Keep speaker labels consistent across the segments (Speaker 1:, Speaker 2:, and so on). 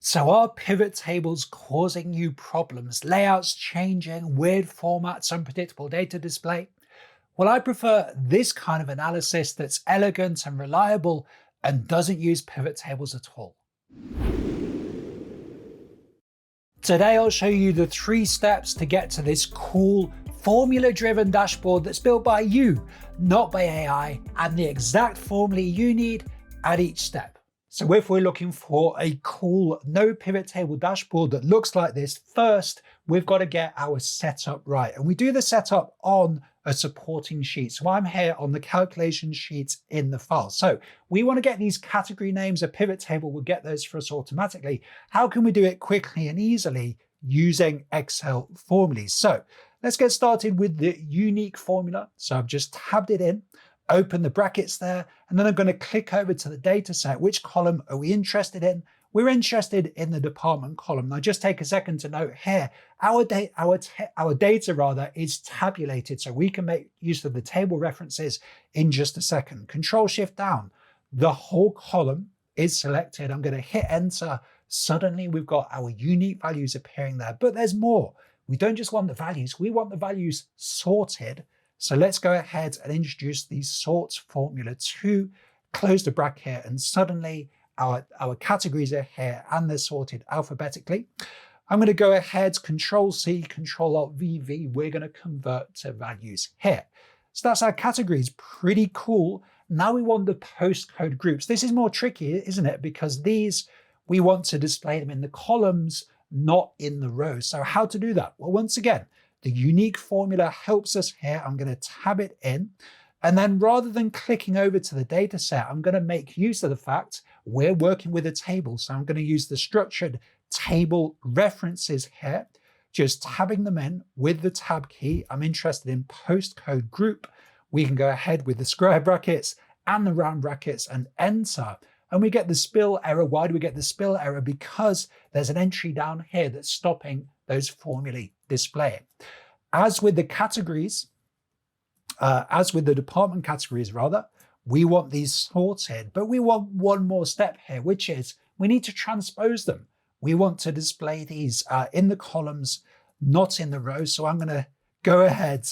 Speaker 1: So are pivot tables causing you problems? Layouts changing, weird formats, unpredictable data display? Well, I prefer this kind of analysis that's elegant and reliable and doesn't use pivot tables at all. Today, I'll show you the 3 steps to get to this cool formula-driven dashboard that's built by you, not by AI, and the exact formulae you need at each step. So if we're looking for a cool no pivot table dashboard that looks like this, first, we've got to get our setup right. And we do the setup on a supporting sheet. So I'm here on the calculation sheet in the file. So we want to get these category names. A pivot table will get those for us automatically. How can we do it quickly and easily using Excel formulae? So let's get started with the unique formula. So I've just tabbed it in, open the brackets there, and then I'm going to click over to the data set. Which column are we interested in? We're interested in the department column. Now just take a second to note here, our data is tabulated, so we can make use of the table references in just a second. Control Shift down, the whole column is selected. I'm going to hit enter. Suddenly we've got our unique values appearing there, but there's more. We don't just want the values, we want the values sorted. So let's go ahead and introduce the sort formula to close the bracket, and suddenly our categories are here and they're sorted alphabetically. I'm going to go ahead, Control C, Control Alt VV. We're going to convert to values here. So that's our categories, pretty cool. Now we want the postcode groups. This is more tricky, isn't it? Because these, we want to display them in the columns, not in the rows. So how to do that? Well, once again, the unique formula helps us here. I'm going to tab it in. And then rather than clicking over to the data set, I'm going to make use of the fact we're working with a table. So I'm going to use the structured table references here, just tabbing them in with the tab key. I'm interested in postcode group. We can go ahead with the square brackets and the round brackets and enter. And we get the spill error. Why do we get the spill error? Because there's an entry down here that's stopping those formulae displaying. As with the categories, as with the department categories rather, we want these sorted, but we want one more step here, which is we need to transpose them. We want to display these in the columns, not in the rows. So I'm going to go ahead,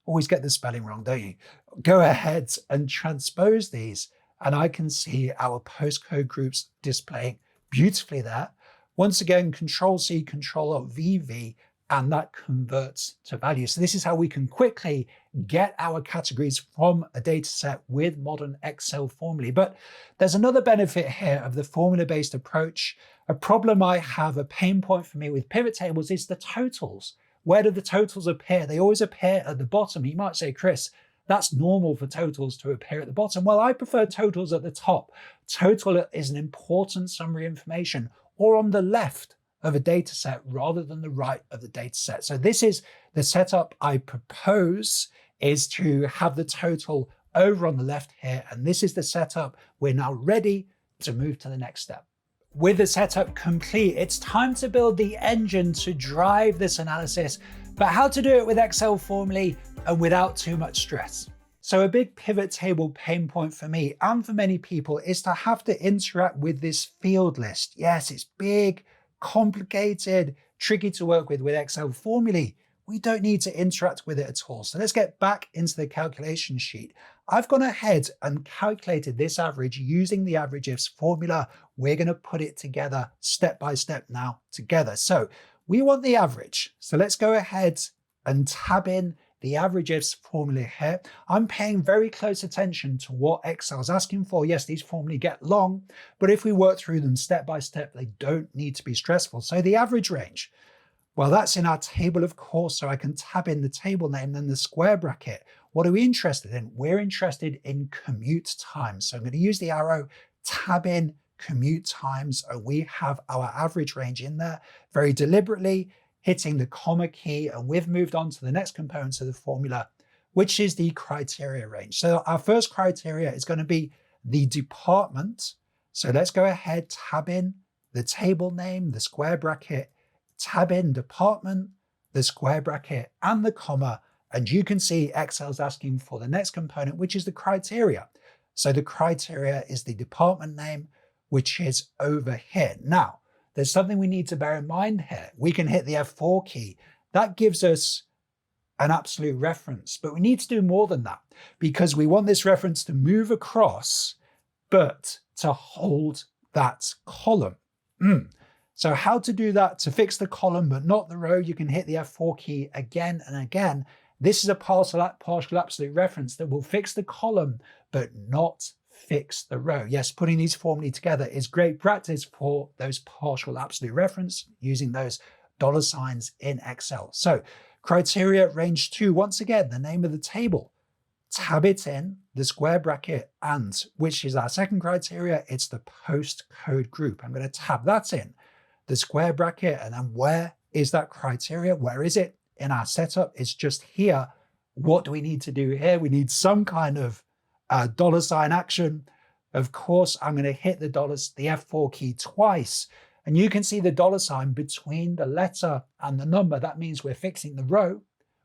Speaker 1: always get the spelling wrong, don't you? Go ahead and transpose these, and I can see our postcode groups displaying beautifully there. Once again, Control C, Control Alt VV, and that converts to value. So this is how we can quickly get our categories from a data set with modern Excel formulae. But there's another benefit here of the formula-based approach. A problem I have, a pain point for me with pivot tables, is the totals. Where do the totals appear? They always appear at the bottom. You might say, Chris, that's normal for totals to appear at the bottom. Well, I prefer totals at the top. Total is an important summary information, or on the left of a data set rather than the right of the data set. So this is the setup I propose, is to have the total over on the left here. And this is the setup. We're now ready to move to the next step. With the setup complete, it's time to build the engine to drive this analysis, but how to do it with Excel formulae and without too much stress. So a big pivot table pain point for me and for many people is to have to interact with this field list. Yes, it's big, complicated, tricky to work with Excel formulae. We don't need to interact with it at all. So let's get back into the calculation sheet. I've gone ahead and calculated this average using the average ifs formula. We're going to put it together step by step now together. So we want the average. So let's go ahead and tab in the average ifs formula here. I'm paying very close attention to what Excel is asking for. Yes, these formulae get long, but if we work through them step by step, they don't need to be stressful. So the average range, well, that's in our table, of course, so I can tab in the table name, then the square bracket. What are we interested in? We're interested in commute times. So I'm going to use the arrow, tab in commute times, and we have our average range in there very deliberately, hitting the comma key, and we've moved on to the next component of the formula, which is the criteria range. So our first criteria is going to be the department. So let's go ahead, tab in the table name, the square bracket, tab in department, the square bracket, and the comma, and you can see Excel's asking for the next component, which is the criteria. So the criteria is the department name, which is over here. Now, there's something we need to bear in mind here. We can hit the F4 key. That gives us an absolute reference, but we need to do more than that because we want this reference to move across, but to hold that column. So how to do that to fix the column but not the row? You can hit the F4 key again and again. This is a partial absolute reference that will fix the column but not fix the row. Yes, putting these formulae together is great practice for those partial absolute reference using those dollar signs in Excel. So criteria range 2, once again, the name of the table. Tab it in, the square bracket, and which is our second criteria, it's the postcode group. I'm going to tab that in, the square bracket, and then where is that criteria? Where is it in our setup? It's just here. What do we need to do here? We need some kind of dollar sign action. Of course, I'm going to hit the F4 key twice, and you can see the dollar sign between the letter and the number. That means we're fixing the row.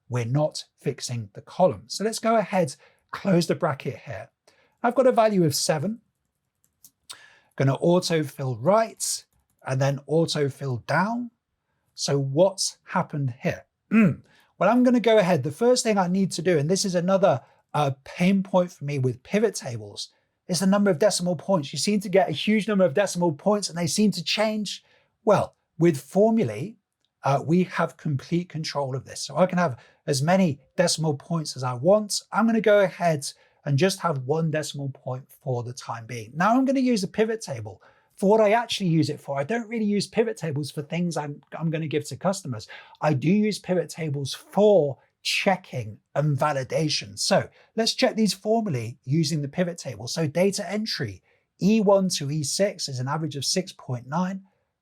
Speaker 1: We're not fixing the column. So let's go ahead, close the bracket here. I've got a value of 7. Going to autofill right and then autofill down. So what's happened here? Well, I'm going to go ahead. The first thing I need to do, and this is another pain point for me with pivot tables, is the number of decimal points. You seem to get a huge number of decimal points and they seem to change. Well, with formulae, we have complete control of this. So I can have as many decimal points as I want. I'm going to go ahead and just have 1 decimal point for the time being. Now I'm going to use a pivot table for what I actually use it for. I don't really use pivot tables for things I'm going to give to customers. I do use pivot tables for checking and validation. So let's check these formulae using the pivot table. So data entry, E1 to E6 is an average of 6.9.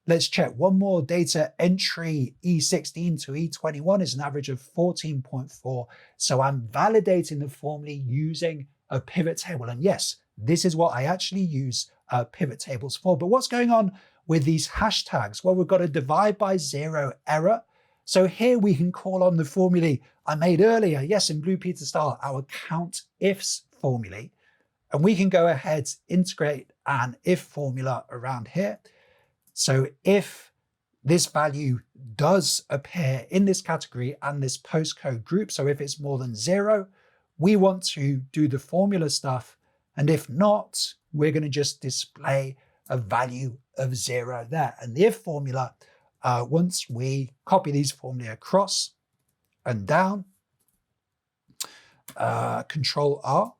Speaker 1: Let's check one more. Data entry E16 to E21 is an average of 14.4. So I'm validating the formulae using a pivot table. And yes, this is what I actually use pivot tables for. But what's going on with these hashtags? Well, we've got a divide by 0 error. So here we can call on the formulae I made earlier. Yes, in Blue Peter style, our count ifs formulae. And we can go ahead, integrate an if formula around here. So if this value does appear in this category and this postcode group, so if it's more than 0, we want to do the formula stuff. And if not, we're going to just display a value of 0 there. And the if formula, once we copy these formulae across and down, Control R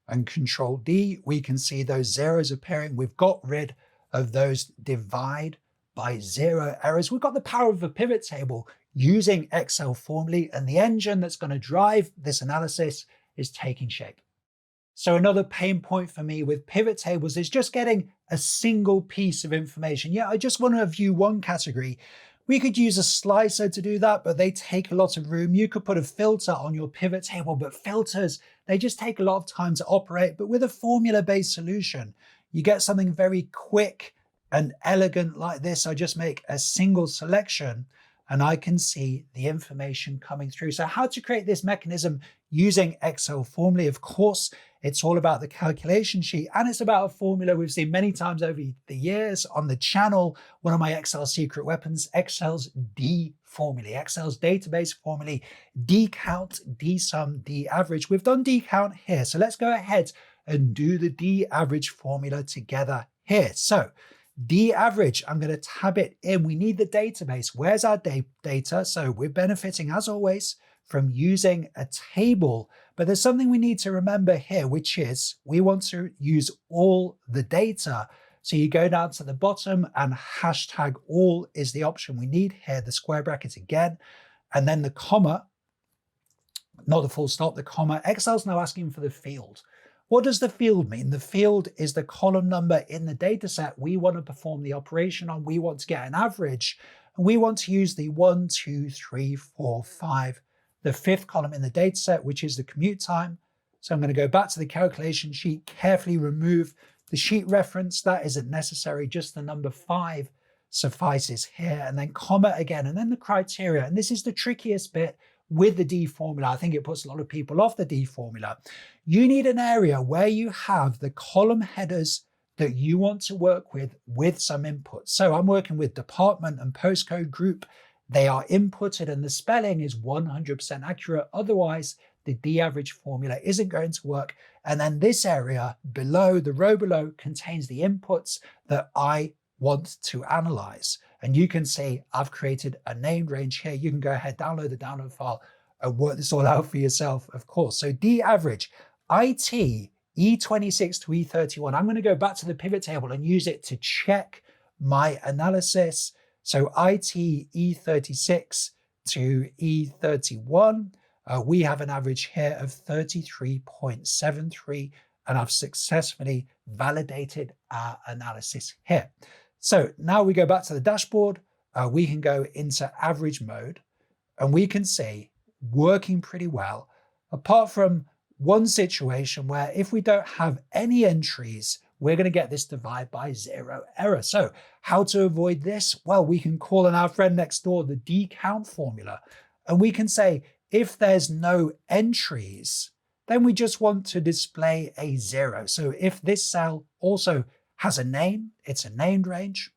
Speaker 1: and Control D, we can see those zeros appearing. We've got rid of those divide by 0 errors. We've got the power of a pivot table using Excel formulae, and the engine that's going to drive this analysis is taking shape. So another pain point for me with pivot tables is just getting a single piece of information. Yeah, I just want to view one category. We could use a slicer to do that, but they take a lot of room. You could put a filter on your pivot table, but filters, they just take a lot of time to operate. But with a formula-based solution, you get something very quick and elegant like this. I just make a single selection and I can see the information coming through. So how to create this mechanism using Excel formulae? Of course, it's all about the calculation sheet, and it's about a formula we've seen many times over the years on the channel. One of my Excel secret weapons, Excel's D formulae, Excel's database formulae, D count, D sum, D average. We've done D count here. So let's go ahead and do the D average formula together here. So D average, I'm going to tab it in. We need the database. Where's our data? So we're benefiting, as always, from using a table. But there's something we need to remember here, which is we want to use all the data. So you go down to the bottom and hashtag all is the option we need here, the square bracket again, and then the comma, not the full stop, the comma. Excel's now asking for the field. What does the field mean? The field is the column number in the data set we want to perform the operation on. We want to get an average, and we want to use the 1, 2, 3, 4, 5, the 5th column in the data set, which is the commute time. So I'm going to go back to the calculation sheet, carefully remove the sheet reference. That isn't necessary, just the number 5 suffices here, and then comma again, and then the criteria. And this is the trickiest bit with the D formula. I think it puts a lot of people off the D formula. You need an area where you have the column headers that you want to work with some input. So I'm working with department and postcode group. They are inputted and the spelling is 100% accurate. Otherwise, the d-average formula isn't going to work. And then this area below, the row below, contains the inputs that I want to analyze. And you can see I've created a named range here. You can go ahead, download the download file and work this all out for yourself, of course. So d-average, IT, E26 to E31. I'm going to go back to the pivot table and use it to check my analysis. So IT E36 to E31, we have an average here of 33.73, and I've successfully validated our analysis here. So now we go back to the dashboard, we can go into average mode, and we can see working pretty well, apart from one situation where if we don't have any entries, we're going to get this divide by zero error. So how to avoid this? Well, we can call on our friend next door, the decount formula, and we can say, if there's no entries, then we just want to display a 0. So if this cell also has a name, it's a named range,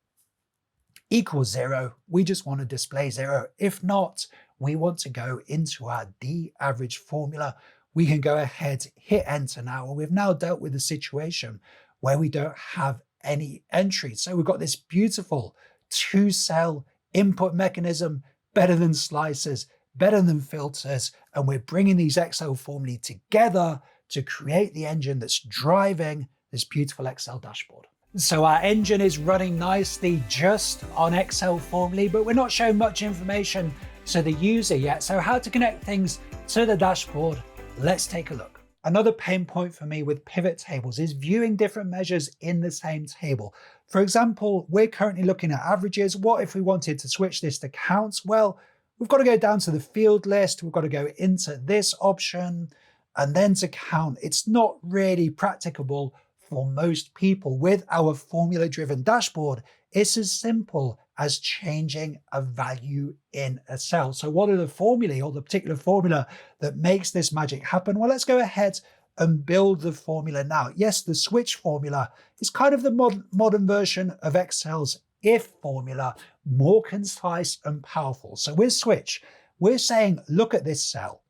Speaker 1: equals 0, we just want to display 0. If not, we want to go into our d-average formula. We can go ahead, hit enter now, and we've now dealt with a situation where we don't have any entries. So we've got this beautiful 2-cell input mechanism, better than slicers, better than filters, and we're bringing these Excel formulae together to create the engine that's driving this beautiful Excel dashboard. So our engine is running nicely just on Excel formulae, but we're not showing much information to the user yet. So how to connect things to the dashboard? Let's take a look. Another pain point for me with pivot tables is viewing different measures in the same table. For example, we're currently looking at averages. What if we wanted to switch this to counts? Well, we've got to go down to the field list. We've got to go into this option and then to count. It's not really practicable for most people. With our formula-driven dashboard, it's as simple as changing a value in a cell. So what are the formulae, or the particular formula that makes this magic happen? Well, let's go ahead and build the formula now. Yes, the switch formula is kind of the modern version of Excel's if formula, more concise and powerful. So with switch, we're saying, look at this cell.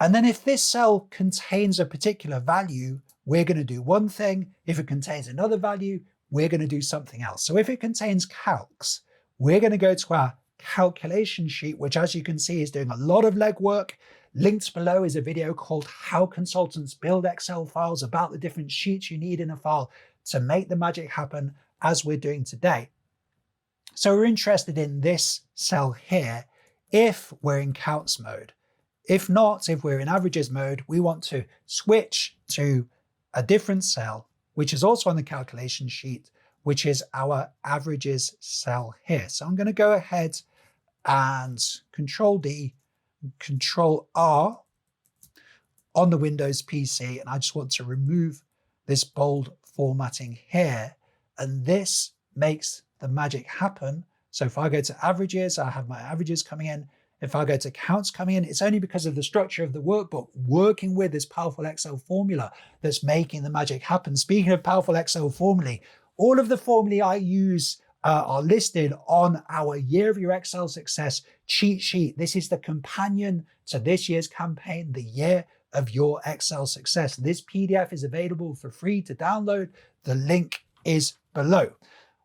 Speaker 1: And then if this cell contains a particular value, we're going to do one thing. If it contains another value, we're going to do something else. So if it contains calcs, we're going to go to our calculation sheet, which as you can see is doing a lot of legwork. Linked below is a video called How Consultants Build Excel Files, about the different sheets you need in a file to make the magic happen, as we're doing today. So we're interested in this cell here if we're in counts mode. If not, if we're in averages mode, we want to switch to a different cell, which is also on the calculation sheet, which is our averages cell here. So I'm going to go ahead and Control D, Control R on the Windows PC, and I just want to remove this bold formatting here, and this makes the magic happen. So if I go to averages, I have my averages coming in. If I go to counts coming in, it's only because of the structure of the workbook working with this powerful Excel formula that's making the magic happen. Speaking of powerful Excel formulae, all of the formulae I use are listed on our Year of Your Excel Success cheat sheet. This is the companion to this year's campaign, the Year of Your Excel Success. This PDF is available for free to download. The link is below.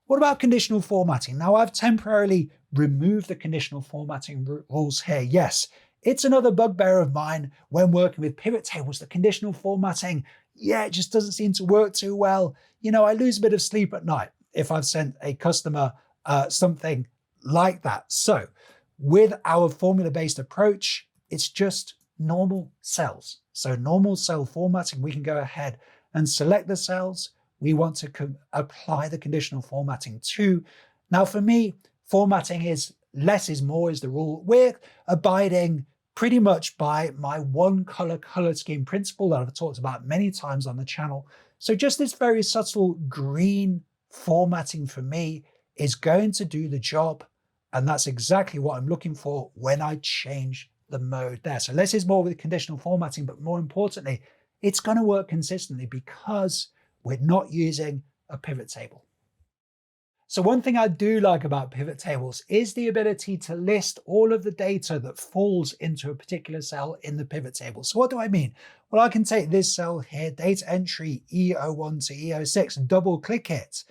Speaker 1: What about conditional formatting? Now, I've temporarily removed the conditional formatting rules here. Yes, it's another bugbear of mine when working with pivot tables. The conditional formatting, yeah, it just doesn't seem to work too well. You know, I lose a bit of sleep at night if I've sent a customer something like that. So with our formula-based approach, it's just normal cells. So normal cell formatting, we can go ahead and select the cells we want to apply the conditional formatting to. Now for me, formatting is less is more is the rule. We're abiding pretty much by my one color scheme principle that I've talked about many times on the channel. So just this very subtle green formatting for me is going to do the job. And that's exactly what I'm looking for when I change the mode there. So less is more with conditional formatting, but more importantly, it's going to work consistently because we're not using a pivot table. So one thing I do like about pivot tables is the ability to list all of the data that falls into a particular cell in the pivot table. So what do I mean? Well, I can take this cell here, data entry E01 to E06, double click it,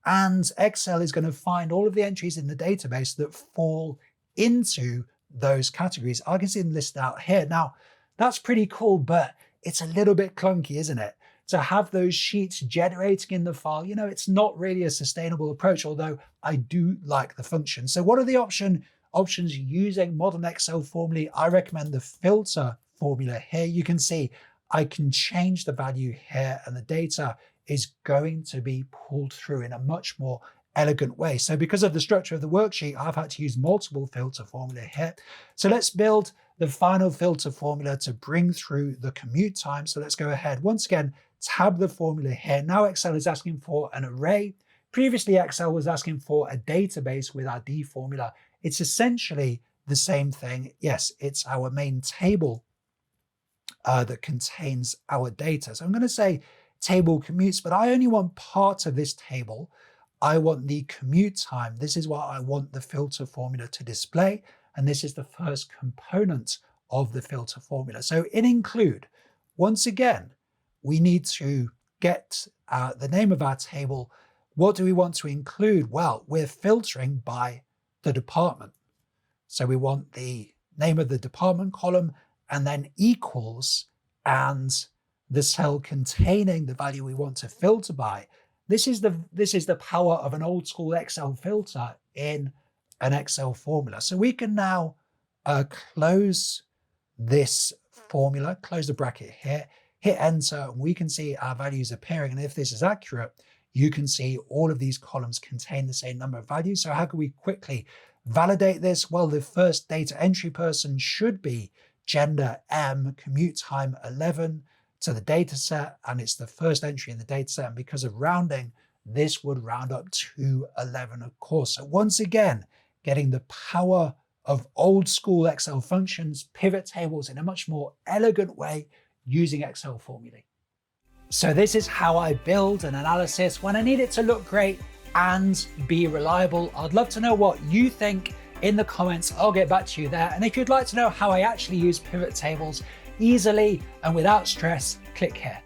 Speaker 1: and Excel is going to find all of the entries in the database that fall into those categories. I can see them listed out here. Now, that's pretty cool, but it's a little bit clunky, isn't it? To have those sheets generating in the file, it's not really a sustainable approach, although I do like the function. So what are the options using modern Excel formulae? I recommend the filter formula here. You can see I can change the value here and the data is going to be pulled through in a much more elegant way. So because of the structure of the worksheet, I've had to use multiple filter formula here. So let's build the final filter formula to bring through the commute time. So let's go ahead. Once again, tab the formula here. Now Excel is asking for an array. Previously, Excel was asking for a database with our D formula. It's essentially the same thing. Yes, it's our main table that contains our data. So I'm going to say table commutes, but I only want part of this table. I want the commute time. This is what I want the filter formula to display. And this is the first component of the filter formula. So in include, once again, we need to get the name of our table. What do we want to include? Well, we're filtering by the department. So we want the name of the department column and then equals and the cell containing the value we want to filter by. This is the power of an old school Excel filter in an Excel formula. So we can now close this formula, close the bracket here, hit enter, and we can see our values appearing. And if this is accurate, you can see all of these columns contain the same number of values. So how can we quickly validate this? Well, the first data entry person should be gender M, commute time 11 to the data set, and it's the first entry in the data set. And because of rounding, this would round up to 11, of course. So once again, getting the power of old school Excel functions, pivot tables in a much more elegant way using Excel formulae. So this is how I build an analysis when I need it to look great and be reliable. I'd love to know what you think in the comments. I'll get back to you there. And if you'd like to know how I actually use pivot tables easily and without stress, click here.